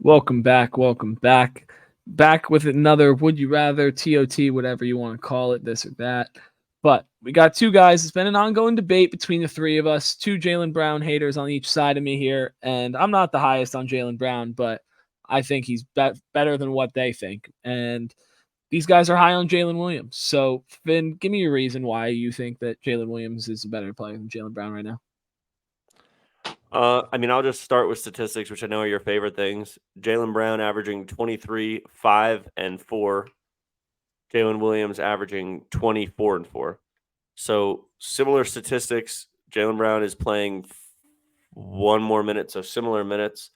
Welcome back. Welcome back. Back with another Would You Rather, TOT, whatever you want to call it, this or that. But we got two guys. It's been an ongoing debate between the three of us, two Jaylen Brown haters on each side of me here. And I'm not the highest on Jaylen Brown, but I think he's better than what they think. And these guys are high on Jalen Williams. So, Finn, give me a reason why you think that Jalen Williams is a better player than Jaylen Brown right now. I'll just start with statistics, which I know are your favorite things. Jaylen Brown averaging 23, 5, and 4. Jalen Williams averaging 24 and 4. So similar statistics. Jaylen Brown is playing one more minute, so similar minutes.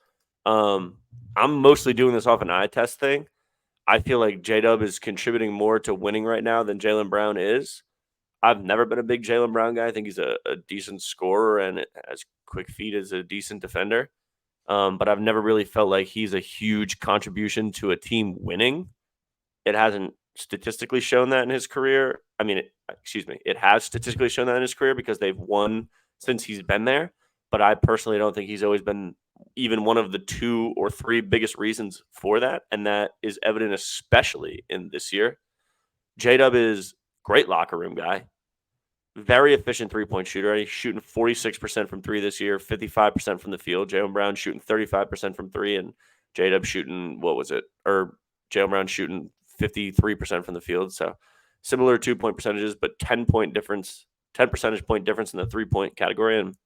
I'm mostly doing this off an eye test thing. I feel like J-Dub is contributing more to winning right now than Jaylen Brown is. I've never been a big Jaylen Brown guy. I think he's a decent scorer and as quick feet as a decent defender. But I've never really felt like he's a huge contribution to a team winning. It hasn't statistically shown that in his career. It has statistically shown that in his career because they've won since he's been there. But I personally don't think he's always been even one of the 2 or 3 biggest reasons for that. And that is evident especially in this year. J-Dub is great locker room guy. Very efficient three-point shooter. He's shooting 46% from 3 this year, 55% from the field. Jaylen Brown shooting 35% from 3, and J-Dub shooting, Jaylen Brown shooting 53% from the field. So similar 2-point percentages, but 10 percentage point difference in the 3-point category. And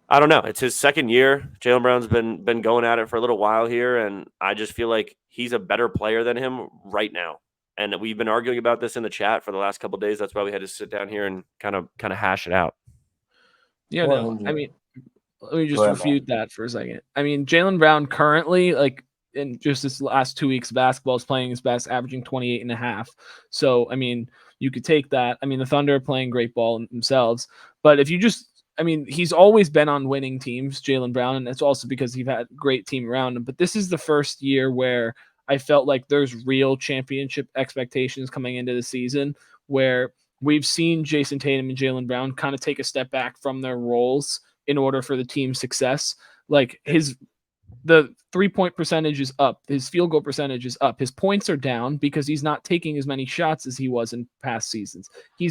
I don't know. It's his second year. Jaylen Brown's been going at it for a little while here, and I just feel like he's a better player than him right now. And we've been arguing about this in the chat for the last couple of days. That's why we had to sit down here and kind of hash it out. Yeah, no. I mean, let me just Go ahead, refute that for a second. I mean, Jaylen Brown currently, like in just this last 2 weeks, basketball is playing his best, averaging 28 and a half. So, I mean, you could take that. I mean, the Thunder are playing great ball themselves. But if you just, I mean, he's always been on winning teams, Jaylen Brown, and it's also because he's had a great team around him. But this is the first year where I felt like there's real championship expectations coming into the season where we've seen Jason Tatum and Jaylen Brown kind of take a step back from their roles in order for the team's success. Like the 3-point percentage is up, his field goal percentage is up, his points are down because he's not taking as many shots as he was in past seasons. He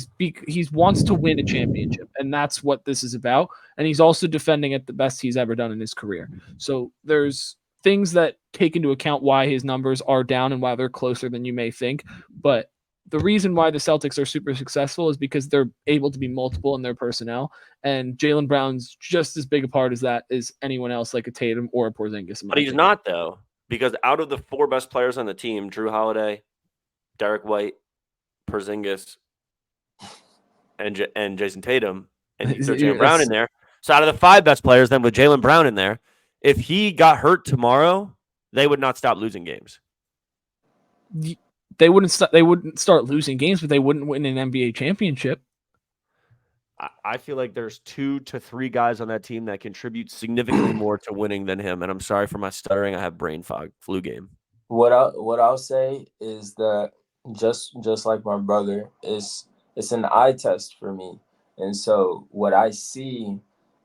wants to win a championship, and that's what this is about. And he's also defending at the best he's ever done in his career. So there's things that take into account why his numbers are down and why they're closer than you may think. But the reason why the Celtics are super successful is because they're able to be multiple in their personnel, and Jaylen Brown's just as big a part as that as anyone else, like a Tatum or a Porzingis. But he's not, though, because out of the 4 best players on the team, Drew Holiday, Derek White, Porzingis, and Jason Tatum, and you throw Jaylen Brown in there. So out of the 5 best players, then with Jaylen Brown in there, if he got hurt tomorrow, they would not stop losing games. They wouldn't start losing games, but they wouldn't win an NBA championship. I feel like there's 2 to 3 guys on that team that contribute significantly more to winning than him. And I'm sorry for my stuttering. I have brain fog, flu game. What I'll say is that just like my brother, it's an eye test for me. And so what I see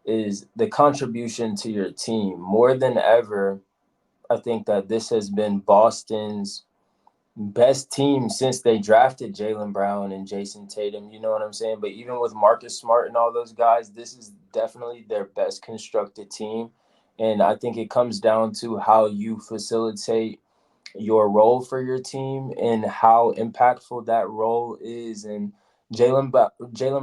is the contribution to your team. More than ever, I think that this has been Boston's best team since they drafted Jaylen Brown and Jason Tatum, you know what I'm saying? But even with Marcus Smart and all those guys, this is definitely their best constructed team. And I think it comes down to how you facilitate your role for your team and how impactful that role is. And Jaylen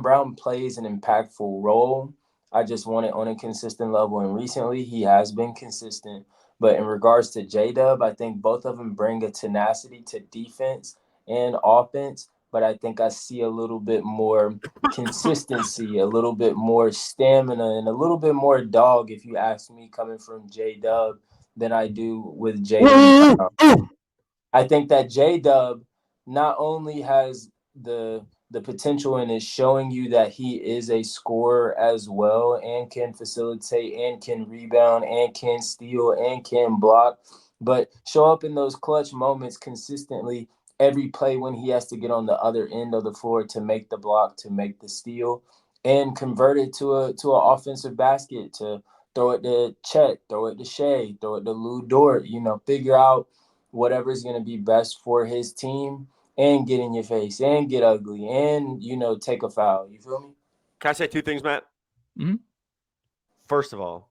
Brown plays an impactful role. I just want it on a consistent level. And recently he has been consistent. But in regards to J-Dub, I think both of them bring a tenacity to defense and offense. But I think I see a little bit more consistency, a little bit more stamina, and a little bit more dog, if you ask me, coming from J-Dub than I do with Jaylen Brown. I think that J-Dub not only has the potential and is showing you that he is a scorer as well and can facilitate and can rebound and can steal and can block, but show up in those clutch moments consistently every play when he has to get on the other end of the floor to make the block, to make the steal, and convert it to an offensive basket, to throw it to Chet, throw it to Shea, throw it to Lou Dort. Figure out whatever's going to be best for his team and get in your face and get ugly and, take a foul. You feel me? Can I say two things, Matt? Mm-hmm. First of all,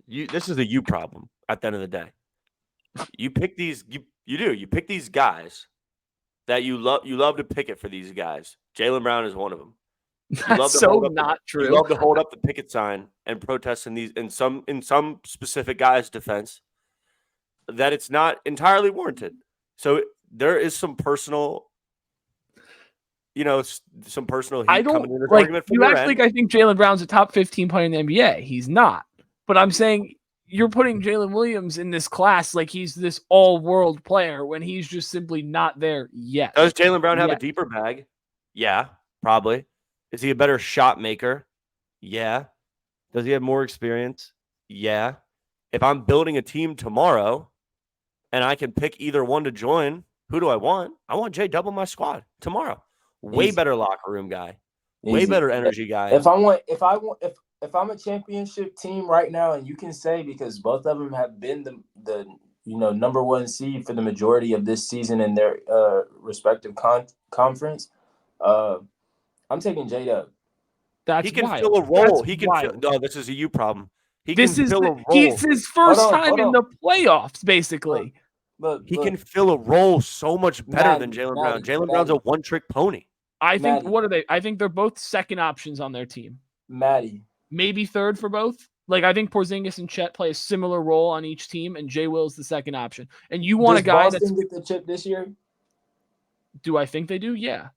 this is a you problem at the end of the day. You pick these you pick these guys that you love to pick it for these guys. Jaylen Brown is one of them. That's so not true. You love to hold up the picket sign and protest in some specific guys' defense that it's not entirely warranted. So there is some personal, some personal heat coming in this argument from you act like I think Jaylen Brown's a top 15 player in the NBA. He's not. But I'm saying you're putting Jalen Williams in this class like he's this all-world player when he's just simply not there yet. Does Jaylen Brown have a deeper bag? Yeah, probably. Is he a better shot maker? Yeah. Does he have more experience? Yeah. If I'm building a team tomorrow and I can pick either one to join, who do I want? I want J-Dub on my squad tomorrow. Way better locker room guy. Way better energy guy. If I'm a championship team right now, and you can say, because both of them have been the number one seed for the majority of this season in their respective conference, I'm taking J-Dub. He can fill a role. No, this is a you problem. He's his first time in the playoffs, basically. He can fill a role so much better than Jaylen Brown. Jaylen Brown's a one-trick pony. I think what are they? I think they're both second options on their team. Maddie. Maybe third for both. I think Porzingis and Chet play a similar role on each team, and Jay Will's the second option. And you want a guy that's get the chip this year? Do I think they do? Yeah.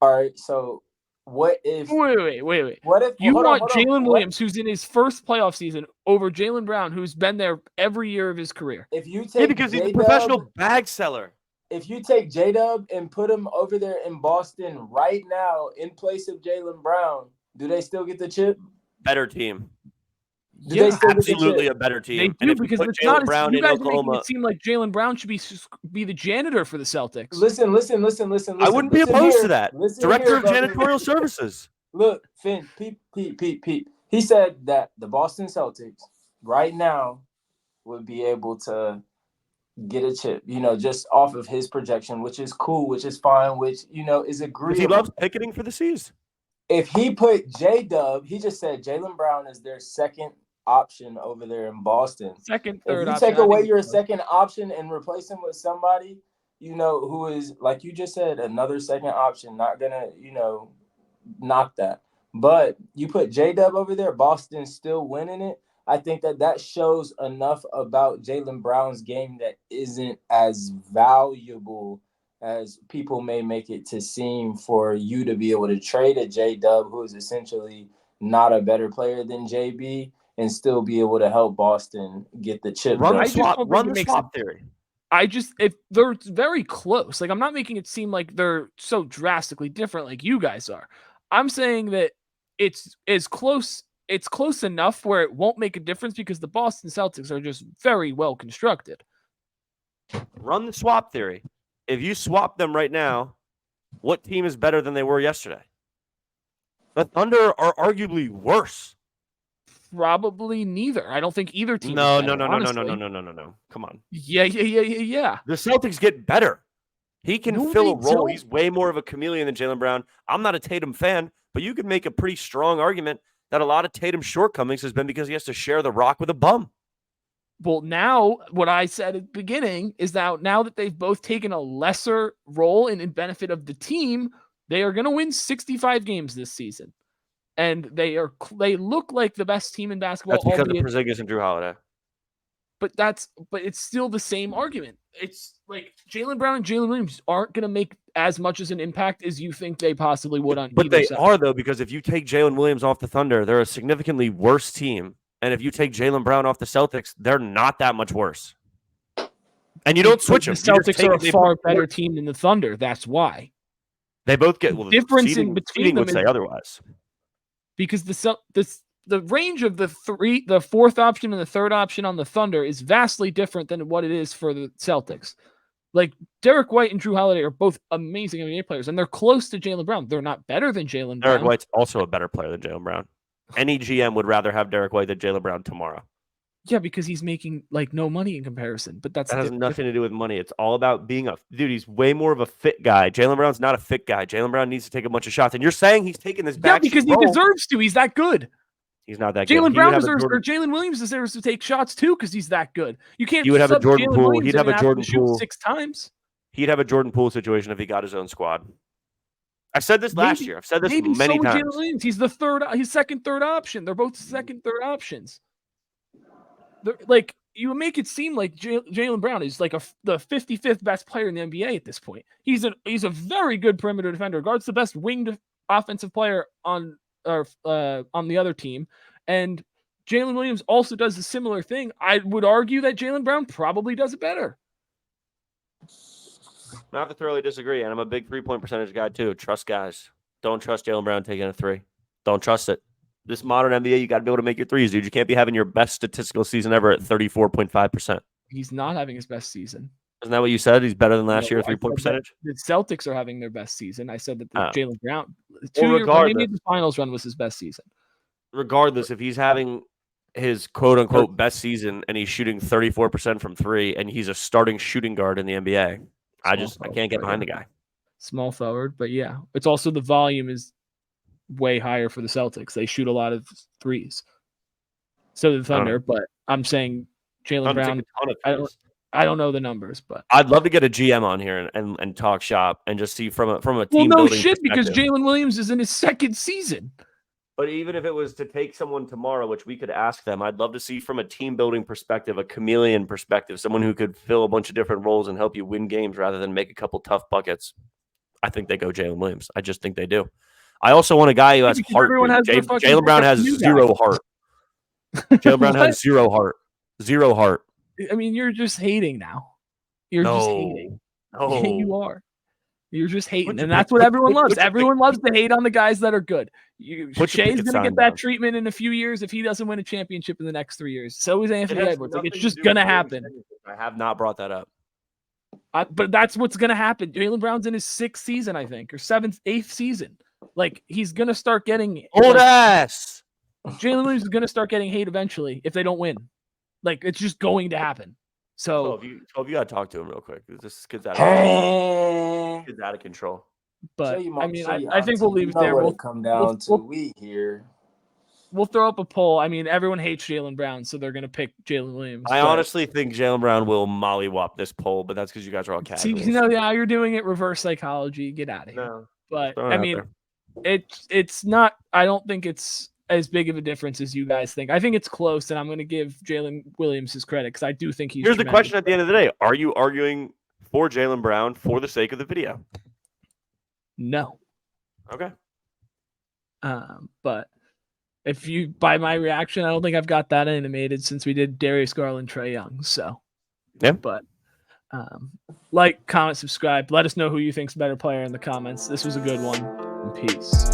All right. So what if? Wait. What if you want Jalen Williams, who's in his first playoff season, over Jaylen Brown, who's been there every year of his career? If you take because he's a professional bag seller. If you take J-Dub and put him over there in Boston right now in place of Jaylen Brown, do they still get the chip? Better team. They still absolutely a better team. They do, because it's not Brown you guys are making it seem like Jaylen Brown should be the janitor for the Celtics. Listen. I wouldn't be opposed to that. Director of janitorial services. Look, Finn, Pete. He said that the Boston Celtics right now would be able to get a chip, just off of his projection, which is cool, which is fine, which, is agreeable. He loves picketing for the C's. If he put J-Dub, he just said Jaylen Brown is their second option over there in Boston. Third option. If you take away your second option and replace him with somebody, who is, like you just said, another second option, not gonna, knock that. But you put J-Dub over there, Boston's still winning it. I think that shows enough about Jaylen Brown's game that isn't as valuable as people may make it to seem for you to be able to trade a J-Dub, who is essentially not a better player than JB, and still be able to help Boston get the chip. Run the swap theory. If they're very close, I'm not making it seem like they're so drastically different like you guys are. I'm saying that it's close enough where it won't make a difference because the Boston Celtics are just very well constructed. Run the swap theory. If you swap them right now, what team is better than they were yesterday? The Thunder are arguably worse. Probably neither. I don't think either team. No. Come on. Yeah. The Celtics get better. He can fill a role. He's way more of a chameleon than Jaylen Brown. I'm not a Tatum fan, but you could make a pretty strong argument that a lot of Tatum's shortcomings has been because he has to share the rock with a bum. Well, now what I said at the beginning is that now that they've both taken a lesser role in benefit of the team, they are going to win 65 games this season. And they look like the best team in basketball. That's because of Porzingis and Drew Holiday. But it's still the same argument. It's like Jaylen Brown and Jalen Williams aren't going to make as much as an impact as you think they possibly would on But either they side. are, though, because if you take Jalen Williams off the Thunder, they're a significantly worse team. And if you take Jaylen Brown off the Celtics, they're not that much worse. And you don't switch them. The Celtics are a far better team than the Thunder. That's why. They both get the difference in between them would say otherwise. Because the range of the fourth option and the third option on the Thunder is vastly different than what it is for the Celtics. Like Derek White and Drew Holiday are both amazing NBA players, and they're close to Jaylen Brown. They're not better than Jaylen Brown. Derek White's also a better player than Jaylen Brown. Any GM would rather have Derek White than Jaylen Brown tomorrow. Yeah, because he's making like no money in comparison. But That has nothing to do with money. It's all about being a dude. He's way more of a fit guy. Jaylen Brown's not a fit guy. Jaylen Brown needs to take a bunch of shots. And you're saying he's taking this back. Yeah, because he deserves to. He's that good. He's not that good. Jaylen Brown deserves, or Jalen Williams deserves to take shots too, because he's that good. You can't. He would have a Jordan Poole. He'd have a Jordan Poole 6 times. He'd have a Jordan Poole situation if he got his own squad. I said this last year. I've said this many times. Jalen Williams. He's the second, third option. They're both second, third options. They're, like, you make it seem like Jaylen Brown is like the 55th best player in the NBA at this point. He's a very good perimeter defender. Guard's the best winged offensive player on the other team, and Jalen Williams also does a similar thing. I would argue that Jaylen Brown probably does it better. I have to thoroughly disagree, and I'm a big 3-point percentage guy too. Trust guys. Don't trust Jaylen Brown taking a 3. Don't trust it. This modern NBA, you got to be able to make your threes, dude. You can't be having your best statistical season ever at 34.5%. He's not having his best season. Isn't that what you said? He's better than last year, 3-point percentage? The Celtics are having their best season. I said that Jaylen Brown, when he made the finals run, was his best season. Regardless, if he's having his quote-unquote best season and he's shooting 34% from 3 and he's a starting shooting guard in the NBA, I can't get behind the guy. Small forward, but yeah. It's also the volume is way higher for the Celtics. They shoot a lot of threes. So the Thunder, but I'm saying Jaylen Brown, I don't know the numbers, but I'd love to get a GM on here and talk shop and just see from a team building perspective. Because Jalen Williams is in his second season. But even if it was to take someone tomorrow, which we could ask them, I'd love to see from a team building perspective, a chameleon perspective, someone who could fill a bunch of different roles and help you win games rather than make a couple tough buckets. I think they go Jalen Williams. I just think they do. I also want a guy who has heart. Jaylen Brown has zero heart. Jaylen Brown has zero heart. Zero heart. I mean, you're just hating now. You're just hating. No. You are. You're just hating. And that's what everyone loves. Everyone loves to hate on the guys that are good. Shay's going to get that treatment in a few years if he doesn't win a championship in the next 3 years. So is Anthony Edwards. Like, it's just going to happen. I have not brought that up. But that's what's going to happen. Jaylen Brown's in his 6th season, I think, or 7th, 8th season. Like, he's going to start getting old ass. Jalen Williams is going to start getting hate eventually if they don't win. Like, it's just going to happen. So, you got to talk to him real quick. This kid's out of control. But I mean, I think we'll leave it there. We'll come down to we here. We'll throw up a poll. I mean, everyone hates Jaylen Brown, so they're going to pick Jalen Williams. I honestly think Jaylen Brown will mollywop this poll, but that's because you guys are all casuals. See, you're doing it reverse psychology. Get out of here. No, but I mean, it's not. I don't think it's as big of a difference as you guys think. I think it's close, and I'm going to give Jalen Williams his credit because I do think he's. Here's the question at the end of the day: are you arguing for Jaylen Brown for the sake of the video? No. Okay. But if you by my reaction, I don't think I've got that animated since we did Darius Garland, Trae Young. So yeah. But like, comment, subscribe. Let us know who you think's a better player in the comments. This was a good one. And peace.